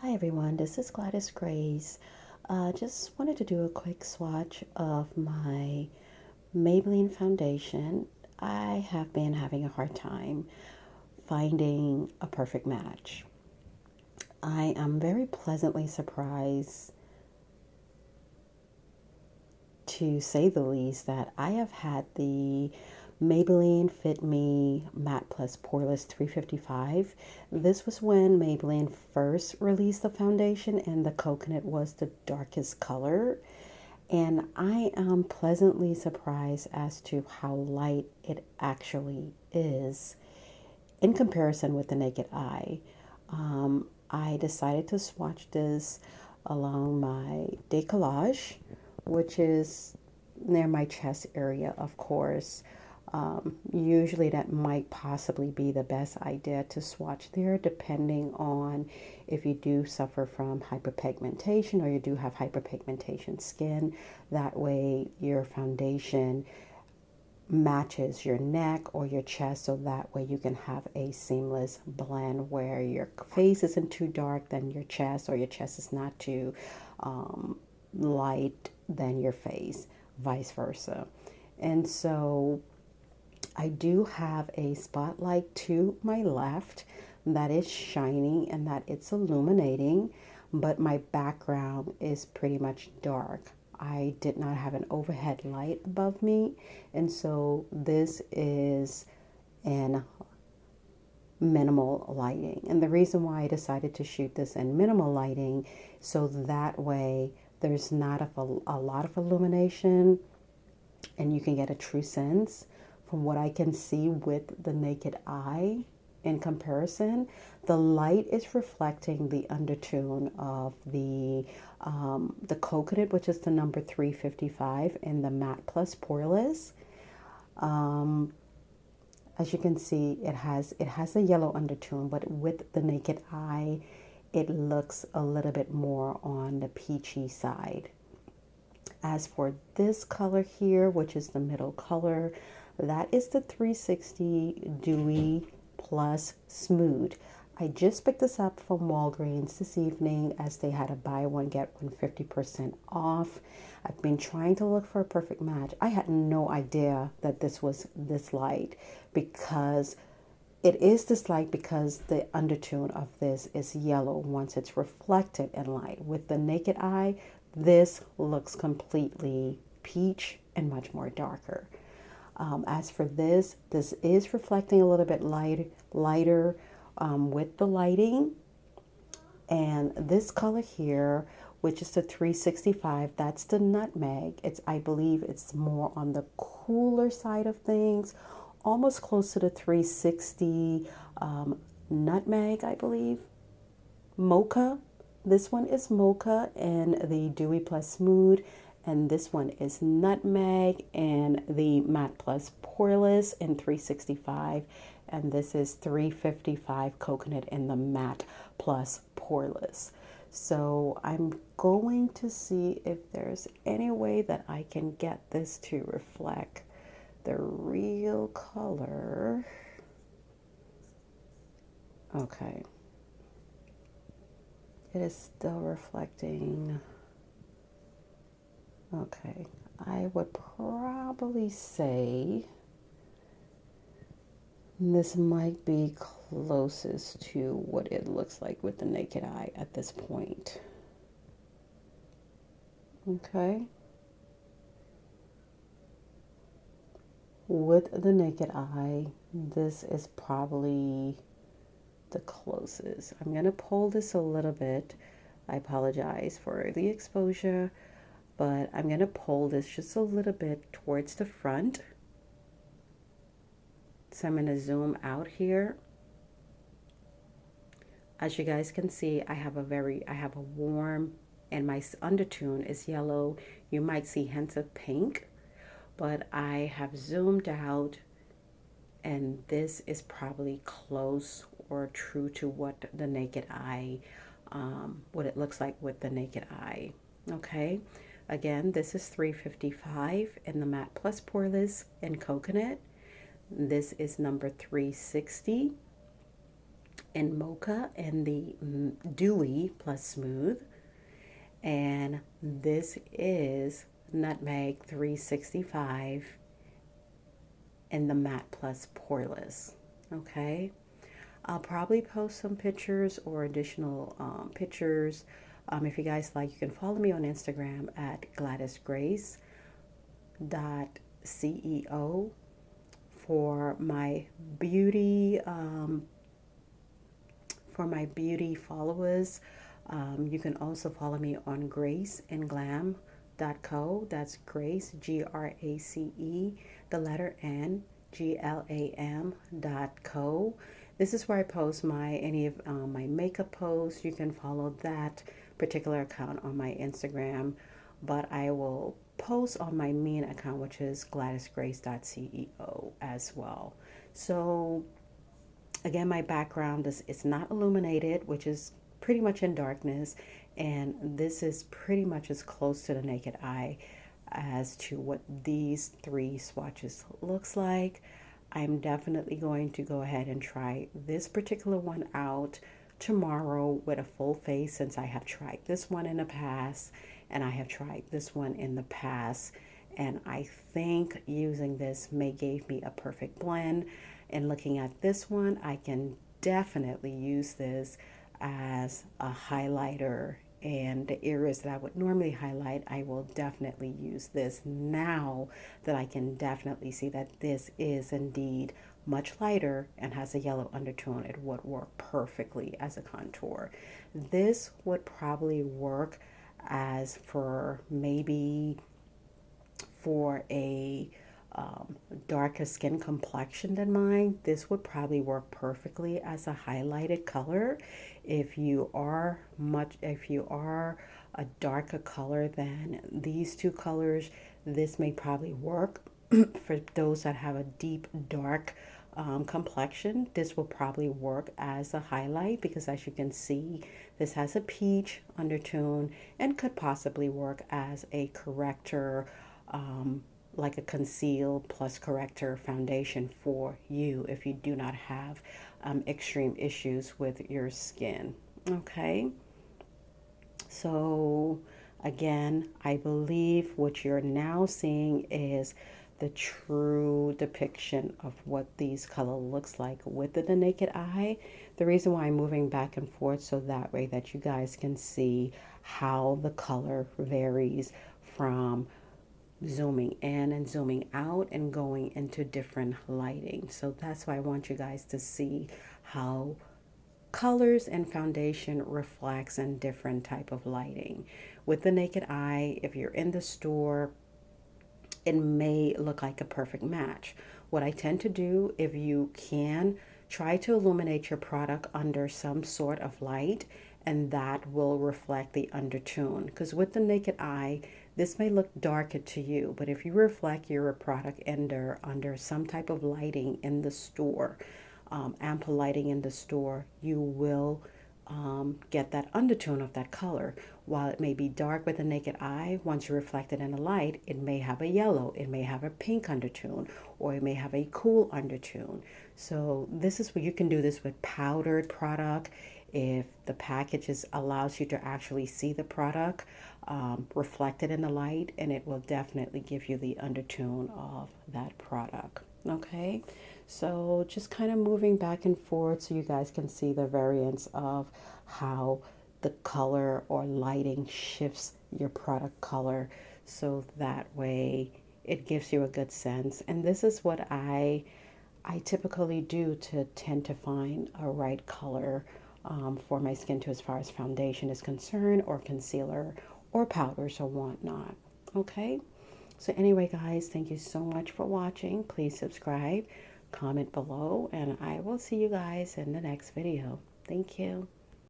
Hi everyone, this is Gladys Grace. Just wanted to do a quick swatch of my Maybelline Foundation. I have been having a hard time finding a perfect match. I am very pleasantly surprised, to say the least, that I have had the Maybelline Fit Me Matte Plus Poreless 355. This was when Maybelline first released the foundation and the coconut was the darkest color. And I am pleasantly surprised as to how light it actually is in comparison with the naked eye. I decided to swatch this along my décollage, which is near my chest area, of course. Usually, that might possibly be the best idea to swatch there, depending on if you do suffer from hyperpigmentation or you do have hyperpigmentation skin. That way, your foundation matches your neck or your chest, so that way you can have a seamless blend where your face isn't too dark than your chest, or your chest is not too light than your face, vice versa. And so I do have a spotlight to my left that is shining and that it's illuminating, but my background is pretty much dark. I did not have an overhead light above me, and so this is an minimal lighting. And the reason why I decided to shoot this in minimal lighting, so that way there's not a lot of illumination and you can get a true sense. From what I can see with the naked eye, in comparison, the light is reflecting the undertone of the coconut, which is the number 355 in the Matte Plus Poreless. As you can see, it has a yellow undertone, but with the naked eye, it looks a little bit more on the peachy side. As for this color here, which is the middle color, that is the 360 Dewy Plus Smooth. I just picked this up from Walgreens this evening as they had a buy one get one 50% off. I've been trying to look for a perfect match. I had no idea that this was this light, because it is this light because the undertone of this is yellow once it's reflected in light. With the naked eye, this looks completely peach and much more darker. As for this is reflecting a little bit lighter with the lighting. And this color here, which is the 365, that's the Nutmeg. I believe it's more on the cooler side of things, almost close to the 360 Nutmeg, I believe. Mocha. This one is Mocha and the Dewy Plus Smooth. And this one is Nutmeg and the Matte Plus Poreless in 365. And this is 355 Coconut in the Matte Plus Poreless. So I'm going to see if there's any way that I can get this to reflect the real color. Okay. It is still reflecting. Okay, I would probably say this might be closest to what it looks like with the naked eye at this point. Okay. With the naked eye, this is probably the closest. I'm going to pull this a little bit. I apologize for the exposure, but I'm going to pull this just a little bit towards the front. So I'm going to zoom out here. As you guys can see, I have a warm, and my undertone is yellow. You might see hints of pink, but I have zoomed out, and this is probably close or true to what the naked eye, what it looks like with the naked eye. Okay. Again, this is 355 in the Matte Plus Poreless in Coconut. This is number 360 in Mocha and the Dewy plus Smooth. And this is Nutmeg 365 in the Matte Plus Poreless. Okay. I'll probably post some pictures or additional pictures. If you guys like, you can follow me on Instagram at GladysGrace.ceo for my beauty followers. You can also follow me on graceandglam.co. That's Grace, Grace, the letter N, GLAM.co. This is where I post any of my makeup posts. You can follow that particular account on my Instagram, but I will post on my main account, which is GladysGrace.ceo as well. So again, my background is not illuminated, which is pretty much in darkness, and this is pretty much as close to the naked eye as to what these three swatches looks like. I'm definitely going to go ahead and try this particular one out tomorrow with a full face, since I have tried this one in the past and I have tried this one in the past, and I think using this may give me a perfect blend. And looking at this one, I can definitely use this as a highlighter, and the areas that I would normally highlight, I will definitely use this now that I can definitely see that this is indeed much lighter and has a yellow undertone. It would work perfectly as a contour. This would probably work as for maybe for a darker skin complexion than mine. This would probably work perfectly as a highlighted color. If you are a darker color than these two colors, this may probably work. For those that have a deep dark complexion, this will probably work as a highlight, because as you can see, this has a peach undertone and could possibly work as a corrector, like a conceal plus corrector foundation for you if you do not have extreme issues with your skin. Okay, so again, I believe what you're now seeing is the true depiction of what these color looks like with the naked eye. The reason why I'm moving back and forth, so that way that you guys can see how the color varies from zooming in and zooming out and going into different lighting. So that's why I want you guys to see how colors and foundation reflects in different type of lighting. With the naked eye, if you're in the store, it may look like a perfect match. What I tend to do, if you can, try to illuminate your product under some sort of light, and that will reflect the undertone. Because with the naked eye, this may look darker to you, but if you reflect your product under some type of lighting in the store, ample lighting in the store, you will get that undertone of that color. While it may be dark with the naked eye, once you reflect it in the light, it may have a yellow, it may have a pink undertone, or it may have a cool undertone. So this is where you can do this with powdered product. If the packages allows you to actually see the product reflected in the light, and it will definitely give you the undertone of that product. Okay, so just kind of moving back and forth so you guys can see the variance of how the color or lighting shifts your product color, so that way it gives you a good sense. And this is what I typically do to tend to find a right color for my skin tone, as far as foundation is concerned, or concealer, or powders, or whatnot. Okay, so anyway, guys, thank you so much for watching. Please subscribe, comment below, and I will see you guys in the next video. Thank you.